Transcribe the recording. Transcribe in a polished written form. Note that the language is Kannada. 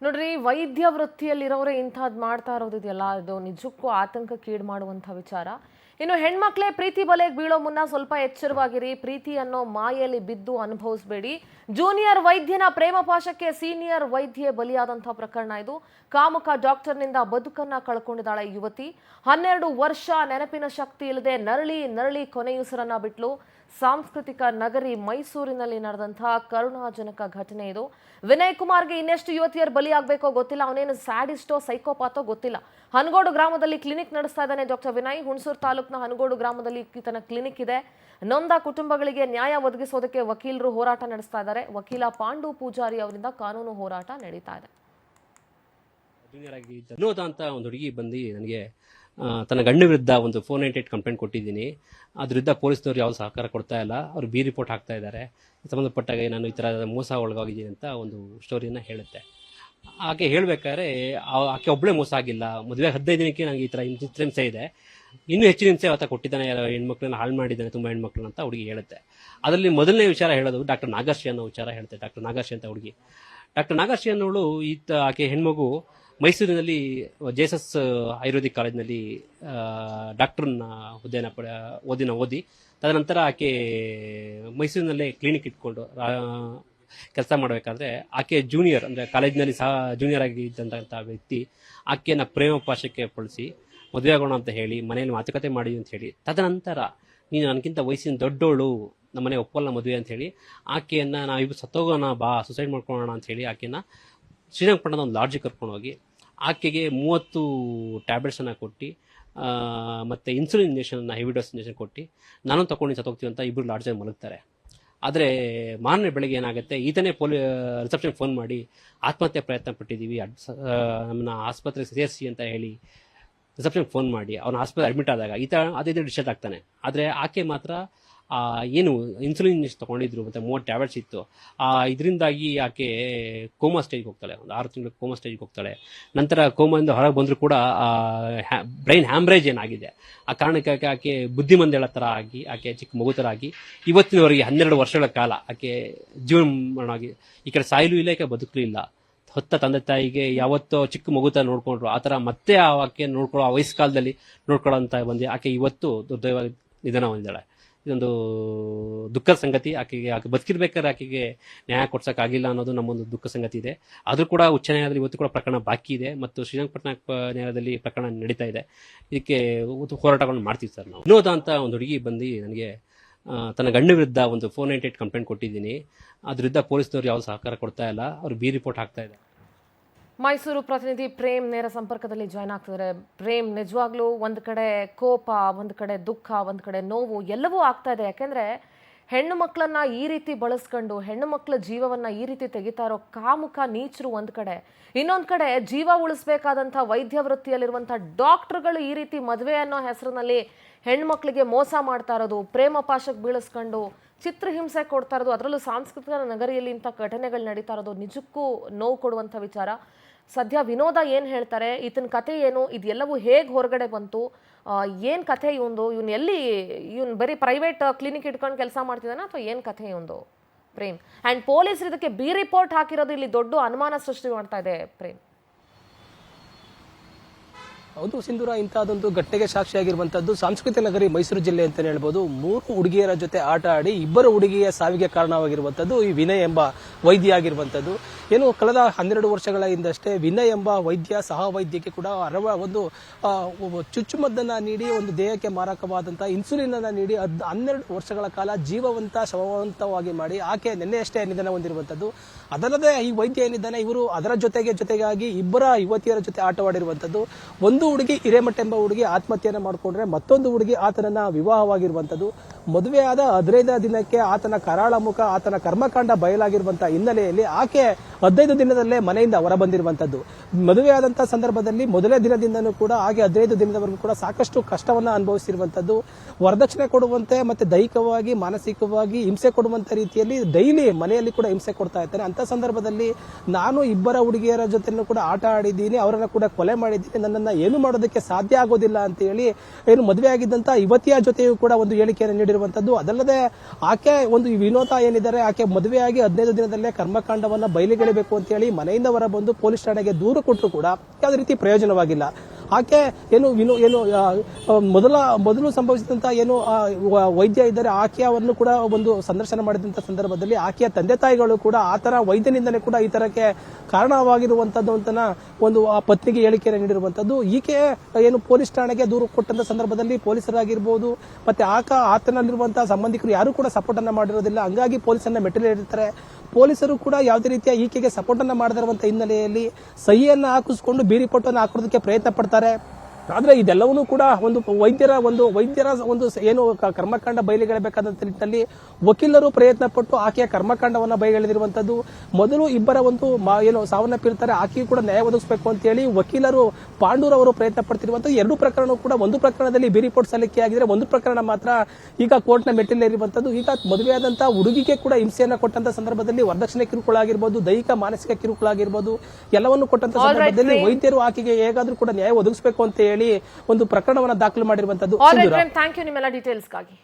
ನೋಡ್ರಿ, ವೈದ್ಯ ವೃತ್ತಿಯಲ್ಲಿರೋರೇ ಇಂಥದ್ದು ಮಾಡ್ತಾ ಇರೋದಿದೆಯಲ್ಲ, ಇದು ನಿಜಕ್ಕೂ ಆತಂಕಕ್ಕೀಡು ಮಾಡುವಂಥ ವಿಚಾರ. ಇನ್ನು ಹೆಣ್ಮಕ್ಳೇ ಪ್ರೀತಿ ಬಲೆಗೆ ಬೀಳೋ ಮುನ್ನ ಸ್ವಲ್ಪ ಎಚ್ಚರವಾಗಿರಿ. ಪ್ರೀತಿ ಅನ್ನೋ ಮಾಯೆಯಲ್ಲಿ ಬಿದ್ದು ಅನುಭವಿಸಬೇಡಿ. ಜೂನಿಯರ್ ವೈದ್ಯನ ಪ್ರೇಮ ಪಾಶಕ್ಕೆ ಸೀನಿಯರ್ ವೈದ್ಯೆ ಬಲಿಯಾದಂಥ ಪ್ರಕರಣ ಇದು. ಕಾಮುಕ ಡಾಕ್ಟರ್ನಿಂದ ಬದುಕನ್ನ ಕಳ್ಕೊಂಡಿದ್ದಾಳೆ ಯುವತಿ. 12 ವರ್ಷ ನೆನಪಿನ ಶಕ್ತಿ ಇಲ್ಲದೆ ನರಳಿ ಕೊನೆಯುಸಿರನ್ನ ಬಿಟ್ಲು. ಸಾಂಸ್ಕೃತಿಕ ನಗರಿ ಮೈಸೂರಿನಲ್ಲಿ ನಡೆದಂತಹ ಕರುಣಾಜನಕ ಘಟನೆ ಇದು. ವಿನಯ್ ಕುಮಾರ್ಗೆ ಇನ್ನೆಷ್ಟು ಯುವತಿಯರು ಬಲಿಯಾಗಬೇಕೋ ಗೊತ್ತಿಲ್ಲ. ಅವನೇನು ಸ್ಯಾಡಿಸ್ಟೋ ಸೈಕೋಪಾತೋ ಗೊತ್ತಿಲ್ಲ. ಹನಗೋಡು ಗ್ರಾಮದಲ್ಲಿ ಕ್ಲಿನಿಕ್ ನಡೆಸ್ತಾ ಇದ್ದಾನೆ ಡಾಕ್ಟರ್ ವಿನಯ್. ಹುಣಸೂರು ತಾಲೂಕಿನ ಹನಗೋಡು ಗ್ರಾಮದಲ್ಲಿ ಈತನ ಕ್ಲಿನಿಕ್ ಇದೆ. ನೊಂದ ಕುಟುಂಬಗಳಿಗೆ ನ್ಯಾಯ ಒದಗಿಸೋದಕ್ಕೆ ವಕೀಲರು ಹೋರಾಟ ನಡೆಸ್ತಾ ಇದ್ದಾರೆ. ವಕೀಲ ಪಾಂಡು ಪೂಜಾರಿ ಅವರಿಂದ ಕಾನೂನು ಹೋರಾಟ ನಡೀತಾ ಇದೆ. ವಿನೋದ ಅಂತ ಒಂದು ಹುಡುಗಿ ಬಂದು ನನಗೆ ತನ್ನ ಗಂಡ ವಿರುದ್ಧ ಒಂದು 498 ಕಂಪ್ಲೇಂಟ್ ಕೊಟ್ಟಿದ್ದೀನಿ. ಅದ್ರ ವಿರುದ್ಧ ಪೊಲೀಸ್ನವ್ರು ಯಾವ ಸಹಕಾರ ಕೊಡ್ತಾ ಇಲ್ಲ. ಅವರು ಬಿ ರಿಪೋರ್ಟ್ ಹಾಕ್ತಾ ಇದ್ದಾರೆ. ಸಂಬಂಧಪಟ್ಟಾಗ ನಾನು ಈ ಥರ ಮೋಸ ಒಳಗಾಗಿದ್ದೀನಿ ಅಂತ ಒಂದು ಸ್ಟೋರಿಯನ್ನು ಹೇಳುತ್ತೆ. ಆಕೆ ಹೇಳಬೇಕಾದ್ರೆ ಆಕೆ ಒಬ್ಬಳೇ ಮೋಸ ಆಗಿಲ್ಲ. ಮದುವೆ 15 ದಿನಕ್ಕೆ ನನಗೆ ಈ ಥರ ಹಿಂಸೆ ಇದೆ, ಇನ್ನೂ ಹೆಚ್ಚಿನ ಹಿಂಸೆ ಆತ ಕೊಟ್ಟಿದ್ದಾನೆ, ಹೆಣ್ಮಕ್ಳನ್ನ ಹಾಳು ಮಾಡಿದ್ದಾನೆ, ತುಂಬ ಹೆಣ್ಮಕ್ಳನ್ನ ಅಂತ ಹುಡುಗಿ ಹೇಳುತ್ತೆ. ಅದರಲ್ಲಿ ಮೊದಲನೇ ವಿಚಾರ ಹೇಳೋದು ಡಾಕ್ಟರ್ ನಾಗಶ್ರೀ ಅನ್ನೋ ವಿಚಾರ ಹೇಳುತ್ತೆ. ಡಾಕ್ಟರ್ ನಾಗಶ್ರೀ ಅಂತ ಹುಡುಗಿ. ಡಾಕ್ಟರ್ ನಾಗಶ್ರೀ ಅನ್ನೋಳು ಆಕೆ ಹೆಣ್ಮಗು ಮೈಸೂರಿನಲ್ಲಿ ಜೆಎಸ್ಎಸ್ ಆಯುರ್ವೇದಿಕ್ ಕಾಲೇಜಿನಲ್ಲಿ ಡಾಕ್ಟರ್ನ ಹುದ್ದೆನ ಓದಿ ತದನಂತರ ಆಕೆ ಮೈಸೂರಿನಲ್ಲೇ ಕ್ಲಿನಿಕ್ ಇಟ್ಕೊಂಡು ಕೆಲಸ ಮಾಡಬೇಕಾದ್ರೆ ಆಕೆ ಜೂನಿಯರ್ ಅಂದರೆ ಕಾಲೇಜಿನಲ್ಲಿ ಸಹ ಜೂನಿಯರ್ ಆಗಿ ಇದ್ದಂಥ ವ್ಯಕ್ತಿ ಆಕೆಯನ್ನು ಪ್ರೇಮ ಪಾಶಕ್ಕೆ ಪಡಿಸಿ ಮದುವೆ ಆಗೋಣ ಅಂತ ಹೇಳಿ ಮನೆಯಲ್ಲಿ ಮಾತುಕತೆ ಮಾಡಿ ಅಂತ ಹೇಳಿ, ತದನಂತರ ನೀನು ನನಗಿಂತ ವಯಸ್ಸಿನ ದೊಡ್ಡೋಳು, ನಮ್ಮನೆ ಒಪ್ಪಲ್ಲ ಮದುವೆ ಅಂತ ಹೇಳಿ ಆಕೆಯನ್ನು ನಾವಿಬ್ಬರು ಸತ್ತೋಗೋಣ ಬಾ ಸುಸೈಡ್ ಮಾಡ್ಕೊಳ್ಳೋಣ ಅಂತ ಹೇಳಿ ಆಕೆಯನ್ನು ಶ್ರೀರಂಗಪಟ್ಟಣದ ಒಂದು ಲಾಡ್ಜಿಗೆ ಕರ್ಕೊಂಡು ಹೋಗಿ ಆಕೆಗೆ 30 ಟ್ಯಾಬ್ಲೆಟ್ಸನ್ನು ಕೊಟ್ಟು ಮತ್ತು ಇನ್ಸುಲಿನ್ ಇಂಜೆಕ್ಷನ್ನ ಹೆವಿ ಡೋಸ್ ಇಂಜೆಕ್ಷನ್ ಕೊಟ್ಟು ನಾನು ತಗೊಂಡು ಸತ್ತೋಗ್ತೀವಿ ಅಂತ ಇಬ್ಬರು ಲಾಡ್ಜಲ್ಲಿ ಮಲಗ್ತಾರೆ. ಆದರೆ ಮಾರನೇ ಬೆಳಗ್ಗೆ ಏನಾಗುತ್ತೆ, ಈತನೇ ರಿಸೆಪ್ಷನ್ ಫೋನ್ ಮಾಡಿ ಆತ್ಮಹತ್ಯೆ ಪ್ರಯತ್ನ ಪಟ್ಟಿದ್ದೀವಿ, ನಮ್ಮನ್ನ ಆಸ್ಪತ್ರೆಗೆ ಸೇರಿಸಿ ಅಂತ ಹೇಳಿ ರಿಸೆಪ್ಷನ್ ಫೋನ್ ಮಾಡಿ ಅವನ ಆಸ್ಪತ್ರೆ ಅಡ್ಮಿಟ್ ಆದಾಗ ಈತ ಅದೇ ಡಿಸ್ಚಾರ್ಜ್ ಆಗ್ತಾನೆ. ಆದರೆ ಆಕೆ ಮಾತ್ರ ಏನು ಇನ್ಸುಲಿನ್ ಇಂಜೆಕ್ಷನ್ ತೊಗೊಂಡಿದ್ರು ಮತ್ತು 30 ಟ್ಯಾಬ್ಲೆಟ್ಸ್ ಇತ್ತು, ಇದರಿಂದಾಗಿ ಆಕೆ ಕೋಮಾ ಸ್ಟೇಜ್ಗೆ ಹೋಗ್ತಾಳೆ. ಒಂದು 6 ತಿಂಗಳು ಕೋಮಾ ಸ್ಟೇಜ್ಗೆ ಹೋಗ್ತಾಳೆ. ನಂತರ ಕೋಮಾದಿಂದ ಹೊರಗೆ ಬಂದರೂ ಕೂಡ ಬ್ರೈನ್ ಹ್ಯಾಮ್ರೇಜ್ ಏನಾಗಿದೆ, ಆ ಕಾರಣಕ್ಕೆ ಆಕೆ ಬುದ್ಧಿಮಂದಳ ಥರ ಆಗಿ ಆಕೆ ಚಿಕ್ಕ ಮಗು ಥರ ಆಗಿ ಇವತ್ತಿನವರೆಗೆ 12 ವರ್ಷಗಳ ಕಾಲ ಆಕೆ ಜೀವನವಾಗಿ ಈ ಕಡೆ ಸಾಯಲೂ ಇಲ್ಲ, ಈ ಕಡೆ ಬದುಕಲೂ ಇಲ್ಲ. ಹೊತ್ತ ತಂದೆ ತಾಯಿಗೆ ಯಾವತ್ತೋ ಚಿಕ್ಕ ಮಗು ಥರ ನೋಡ್ಕೊಂಡ್ರು, ಆ ಥರ ಮತ್ತೆ ಆಕೆ ನೋಡ್ಕೊಳ್ಳೋ ಆ ವಯಸ್ಸು ಕಾಲದಲ್ಲಿ ನೋಡ್ಕೊಳ್ಳೋ ಅಂತ ಬಂದು ಆಕೆ ಇವತ್ತು ದುರ್ದೈವವಾಗಿ ನಿಧನ ಹೊಂದಿದ್ದಾಳೆ. ಇದೊಂದು ದುಃಖದ ಸಂಗತಿ. ಆಕೆ ಬದುಕಿರ್ಬೇಕಾದ್ರೆ ಆಕೆಗೆ ನ್ಯಾಯ ಕೊಡ್ಸೋಕ್ಕಾಗಿಲ್ಲ ಅನ್ನೋದು ನಮ್ಮೊಂದು ದುಃಖ ಸಂಗತಿ ಇದೆ. ಆದರೂ ಕೂಡ ಉಚ್ಚ ನ್ಯಾಯಾಲಯದಲ್ಲಿ ಇವತ್ತು ಕೂಡ ಪ್ರಕರಣ ಬಾಕಿ ಇದೆ ಮತ್ತು ಶ್ರೀರಂಗಪಟ್ಟಣ ನ್ಯಾಯಾಲಯದಲ್ಲಿ ಪ್ರಕರಣ ನಡೀತಾ ಇದೆ. ಇದಕ್ಕೆ ಹೋರಾಟಗಳನ್ನು ಮಾಡ್ತೀವಿ ಸರ್ ನಾವು. ವಿನೋದ ಅಂತ ಒಂದು ಹುಡುಗಿ ಬಂದು ನನಗೆ ತನ್ನ ಗಂಡ ವಿರುದ್ಧ ಒಂದು 498 ಕಂಪ್ಲೇಂಟ್ ಕೊಟ್ಟಿದ್ದೀನಿ. ಅದ್ರ ವಿರುದ್ಧ ಪೊಲೀಸ್ನವ್ರು ಯಾವ ಸಹಕಾರ ಕೊಡ್ತಾ ಇಲ್ಲ. ಅವರು ಬಿ ರಿಪೋರ್ಟ್ ಹಾಕ್ತಾ ಇದ್ದಾರೆ. ಮೈಸೂರು ಪ್ರತಿನಿಧಿ ಪ್ರೇಮ್ ನೇರ ಸಂಪರ್ಕದಲ್ಲಿ ಜಾಯ್ನ್ ಆಗ್ತಿದ್ದಾರೆ. ಪ್ರೇಮ್, ನಿಜವಾಗ್ಲೂ ಒಂದು ಕಡೆ ಕೋಪ, ಒಂದು ಕಡೆ ದುಃಖ, ಒಂದು ಕಡೆ ನೋವು ಎಲ್ಲವೂ ಆಗ್ತಾ ಇದೆ. ಯಾಕೆಂದ್ರೆ ಹೆಣ್ಣು ಮಕ್ಕಳನ್ನ ಈ ರೀತಿ ಬಳಸ್ಕೊಂಡು ಹೆಣ್ಣು ಮಕ್ಕಳ ಜೀವವನ್ನ ಈ ರೀತಿ ತೆಗಿತಾ ಇರೋ ಕಾಮುಕ ನೀಚರು ಒಂದು ಕಡೆ, ಇನ್ನೊಂದು ಕಡೆ ಜೀವ ಉಳಿಸ್ಬೇಕಾದಂಥ ವೈದ್ಯ ವೃತ್ತಿಯಲ್ಲಿರುವಂಥ ಡಾಕ್ಟರ್ಗಳು ಈ ರೀತಿ ಮದುವೆ ಅನ್ನೋ ಹೆಸರಿನಲ್ಲಿ ಹೆಣ್ಮಕ್ಳಿಗೆ ಮೋಸ ಮಾಡ್ತಾ ಇರೋದು, ಪ್ರೇಮ ಪಾಶಕ್ಕೆ ಬೀಳಿಸ್ಕೊಂಡು ಚಿತ್ರಹಿಂಸೆ ಕೊಡ್ತಾ ಇರೋದು, ಅದರಲ್ಲೂ ಸಾಂಸ್ಕೃತಿಕ ನಗರಿಯಲ್ಲಿ ಇಂಥ ಘಟನೆಗಳು ನಡೀತಾ ಇರೋದು ನಿಜಕ್ಕೂ ನೋವು ಕೊಡುವಂಥ ವಿಚಾರ. ಸದ್ಯ ವಿನೋದ ಏನು ಹೇಳ್ತಾರೆ, ಈತನ ಕತೆ ಏನು, ಇದೆಲ್ಲವೂ ಹೇಗೆ ಹೊರಗಡೆ ಬಂತು, ಏನು ಕಥೆ ಇವನು ಬರೀ ಪ್ರೈವೇಟ್ ಕ್ಲಿನಿಕ್ ಇಟ್ಕೊಂಡು ಕೆಲಸ ಮಾಡ್ತಿದ್ದಾನೆ ಅಥವಾ ಏನು ಕಥೆ ಇವಂದು ಪ್ರೇಮ್? ಆ್ಯಂಡ್ ಪೊಲೀಸರು ಇದಕ್ಕೆ ಬಿ ರಿಪೋರ್ಟ್ ಹಾಕಿರೋದು ಇಲ್ಲಿ ದೊಡ್ಡ ಅನುಮಾನ ಸೃಷ್ಟಿ ಮಾಡ್ತಾ ಇದೆ ಪ್ರೇಮ್. ಹೌದು ಸಿಂಧೂರ, ಇಂತಹದೊಂದು ಘಟನೆಗೆ ಸಾಕ್ಷಿಯಾಗಿರುವಂತದ್ದು ಸಾಂಸ್ಕೃತಿಕ ನಗರಿ ಮೈಸೂರು ಜಿಲ್ಲೆ ಅಂತ ಹೇಳ್ಬೋದು. 3 ಹುಡುಗಿಯರ ಜೊತೆ ಆಟ ಆಡಿ 2 ಹುಡುಗಿಯ ಸಾವಿಗೆ ಕಾರಣವಾಗಿರುವಂತದ್ದು ಈ ವಿನಯ್ ಎಂಬ ವೈದ್ಯ ಆಗಿರುವಂತದ್ದು. ಏನು ಕಳೆದ 12 ವರ್ಷಗಳ ಹಿಂದಷ್ಟೇ ವಿನಯ್ ಎಂಬ ವೈದ್ಯ ಸಹ ವೈದ್ಯಕ್ಕೆ ಕೂಡ ಒಂದು ಚುಚ್ಚುಮದ್ದನ್ನ ನೀಡಿ ಒಂದು ದೇಹಕ್ಕೆ ಮಾರಕವಾದಂತಹ ಇನ್ಸುಲಿನ್ ಅನ್ನ ನೀಡಿ 12 ವರ್ಷಗಳ ಕಾಲ ಜೀವವಂತ ಶವವಂತವಾಗಿ ಮಾಡಿ ಆಕೆ ನಿನ್ನೆಯಷ್ಟೇ ನಿಧನ ಹೊಂದಿರುವಂತದ್ದು. ಅದಲ್ಲದೆ ಈ ವೈದ್ಯ ಏನಿದ್ದಾನೆ ಇವರು ಅದರ ಜೊತೆಗಾಗಿ 2 ಯುವತಿಯರ ಜೊತೆ ಆಟವಾಡಿರುವಂತದ್ದು. ಒಂದು ಹುಡುಗಿ ಹಿರೇಮಠ ಎಂಬ ಹುಡುಗಿ ಆತ್ಮಹತ್ಯೆಯನ್ನ ಮಾಡಿಕೊಂಡ್ರೆ ಮತ್ತೊಂದು ಹುಡುಗಿ ಆತನನ್ನ ವಿವಾಹವಾಗಿರುವಂತದ್ದು. ಮದುವೆಯಾದ 15 ದಿನಕ್ಕೆ ಆತನ ಕರಾಳ ಮುಖ, ಆತನ ಕರ್ಮಕಾಂಡ ಬಯಲಾಗಿರುವಂತಹ ಹಿನ್ನೆಲೆಯಲ್ಲಿ ಆಕೆ 15 ದಿನದಲ್ಲೇ ಮನೆಯಿಂದ ಹೊರ ಬಂದಿರುವಂತದ್ದು. ಮದುವೆಯಾದಂತಹ ಸಂದರ್ಭದಲ್ಲಿ ಮೊದಲೇ ದಿನದಿಂದನೂ ಕೂಡ ಹಾಗೆ 15 ದಿನದವರೆಗೂ ಕೂಡ ಸಾಕಷ್ಟು ಕಷ್ಟವನ್ನ ಅನುಭವಿಸಿರುವಂತದ್ದು. ವರದಕ್ಷಿಣೆ ಕೊಡುವಂತೆ ಮತ್ತೆ ದೈಹಿಕವಾಗಿ ಮಾನಸಿಕವಾಗಿ ಹಿಂಸೆ ಕೊಡುವಂತ ರೀತಿಯಲ್ಲಿ ಡೈಲಿ ಮನೆಯಲ್ಲಿ ಕೂಡ ಹಿಂಸೆ ಕೊಡ್ತಾ ಇರ್ತಾರೆ. ಅಂತ ಸಂದರ್ಭದಲ್ಲಿ ನಾನು 2 ಹುಡುಗಿಯರ ಜೊತೆ ಕೂಡ ಆಟ ಆಡಿದ್ದೀನಿ, ಅವರನ್ನ ಕೂಡ ಕೊಲೆ ಮಾಡಿದ್ದೀನಿ, ನನ್ನನ್ನ ಜಾಮೀನು ಮಾಡೋದಕ್ಕೆ ಸಾಧ್ಯ ಆಗೋದಿಲ್ಲ ಅಂತ ಹೇಳಿ ಏನು ಮದುವೆ ಆಗಿದ್ದಂತ ಯುವತಿಯ ಜೊತೆಯೂ ಕೂಡ ಒಂದು ಹೇಳಿಕೆಯನ್ನು ನೀಡಿರುವಂತದ್ದು. ಅದಲ್ಲದೆ ಆಕೆ ಒಂದು ವಿನೋದ ಏನಿದ್ದಾರೆ ಆಕೆ ಮದುವೆಯಾಗಿ 15 ದಿನದಲ್ಲೇ ಕರ್ಮಕಾಂಡವನ್ನ ಬಯಲಿಗೆಳಬೇಕು ಅಂತ ಹೇಳಿ ಮನೆಯಿಂದ ಹೊರ ಬಂದು ಪೊಲೀಸ್ ಠಾಣೆಗೆ ದೂರು ಕೊಟ್ಟರು ಕೂಡ ಯಾವುದೇ ರೀತಿ ಪ್ರಯೋಜನವಾಗಿಲ್ಲ. ಆಕೆ ಏನು ಮೊದಲು ಸಂಭವಿಸಿದಂತ ಏನು ವೈದ್ಯ ಇದ್ದಾರೆ ಆಕೆಯನ್ನು ಕೂಡ ಒಂದು ಸಂದರ್ಶನ ಮಾಡಿದಂತ ಸಂದರ್ಭದಲ್ಲಿ ಆಕೆಯ ತಂದೆ ತಾಯಿಗಳು ಕೂಡ ಆತನ ವೈದ್ಯನಿಂದಲೇ ಕೂಡ ಈ ತರಕ್ಕೆ ಕಾರಣವಾಗಿರುವಂತದ್ದು ಅಂತ ಒಂದು ಆ ಪತ್ನಿಗೆ ಹೇಳಿಕೆಯನ್ನು ನೀಡಿರುವಂತದ್ದು. ಈಕೆ ಏನು ಪೊಲೀಸ್ ಠಾಣೆಗೆ ದೂರು ಕೊಟ್ಟಂತ ಸಂದರ್ಭದಲ್ಲಿ ಪೊಲೀಸರಾಗಿರ್ಬೋದು ಮತ್ತೆ ಆತನಲ್ಲಿರುವಂತಹ ಸಂಬಂಧಿಕರು ಯಾರು ಕೂಡ ಸಪೋರ್ಟ್ ಅನ್ನ ಮಾಡಿರೋದಿಲ್ಲ. ಹಂಗಾಗಿ ಪೊಲೀಸನ್ನ ಮೆಟ್ಟಿಲೇರಿರ್ತಾರೆ. ಪೊಲೀಸರು ಕೂಡ ಯಾವುದೇ ರೀತಿಯ ಈಕೆಗೆ ಸಪೋರ್ಟ್ ಅನ್ನ ಮಾಡದಿರುವಂತಹ ಹಿನ್ನೆಲೆಯಲ್ಲಿ ಸಹಿಯನ್ನ ಹಾಕಿಸ್ಕೊಂಡು ಬೀರಿ ಪೊಟ್ಟನ್ನು ಹಾಕೋದಕ್ಕೆ ಪ್ರಯತ್ನ ಪಡ್ತಾರೆ. ಆದ್ರೆ ಇದೆಲ್ಲವನ್ನೂ ಕೂಡ ಒಂದು ವೈದ್ಯರ ಒಂದು ಏನು ಕರ್ಮಕಾಂಡ ಬಯಲಿಗೆಳಬೇಕಾದಂತ ನಿಟ್ಟಿನಲ್ಲಿ ವಕೀಲರು ಪ್ರಯತ್ನ ಪಟ್ಟು ಆಕೆಯ ಕರ್ಮಕಾಂಡವನ್ನ ಬಯಲಿಗೆಳೆದಿರುವಂತದ್ದು. ಮೊದಲು ಇಬ್ಬರ ಒಂದು ಏನು ಸಾವನ್ನಪ್ಪಿರ್ತಾರೆ ಆಕೆಯೂ ಕೂಡ ನ್ಯಾಯ ಒದಗಿಸಬೇಕು ಅಂತ ಹೇಳಿ ವಕೀಲರು ಪಾಂಡೂರ್ ಅವರು ಪ್ರಯತ್ನ ಪಡ್ತಿರುವಂತದ್ದು. ಎರಡು ಪ್ರಕರಣ ಕೂಡ ಒಂದು ಪ್ರಕರಣದಲ್ಲಿ ಬಿ ರಿಪೋರ್ಟ್ ಸಲ್ಲಿಕೆ ಆಗಿದ್ರೆ ಒಂದು ಪ್ರಕರಣ ಮಾತ್ರ ಈಗ ಕೋರ್ಟ್ನ ಮೆಟ್ಟಿಲೇರಿರುವಂತದ್ದು. ಈಗ ಮದುವೆಯಾದಂತಹ ಹುಡುಗಿಗೆ ಕೂಡ ಹಿಂಸೆಯನ್ನ ಕೊಟ್ಟಂತ ಸಂದರ್ಭದಲ್ಲಿ ವರದಕ್ಷಿಣೆ ಕಿರುಕುಳ ಆಗಿರ್ಬೋದು, ದೈಹಿಕ ಮಾನಸಿಕ ಕಿರುಕುಳ ಆಗಿರ್ಬೋದು, ಎಲ್ಲವನ್ನು ಕೊಟ್ಟಂತ ಸಂದರ್ಭದಲ್ಲಿ ವೈದ್ಯರು ಆಕೆಗೆ ಹೇಗಾದ್ರೂ ಕೂಡ ನ್ಯಾಯ ಒದಗಿಸಬೇಕು ಅಂತ ಹೇಳಿ ಒಂದು ಪ್ರಕರಣವನ್ನ ದಾಖಲು ಮಾಡಿರುವಂತದ್ದು. ಥ್ಯಾಂಕ್ ಯು ನಿಮ್ಮೆಲ್ಲ ಡೀಟೇಲ್ಸ್ಗಾಗಿ.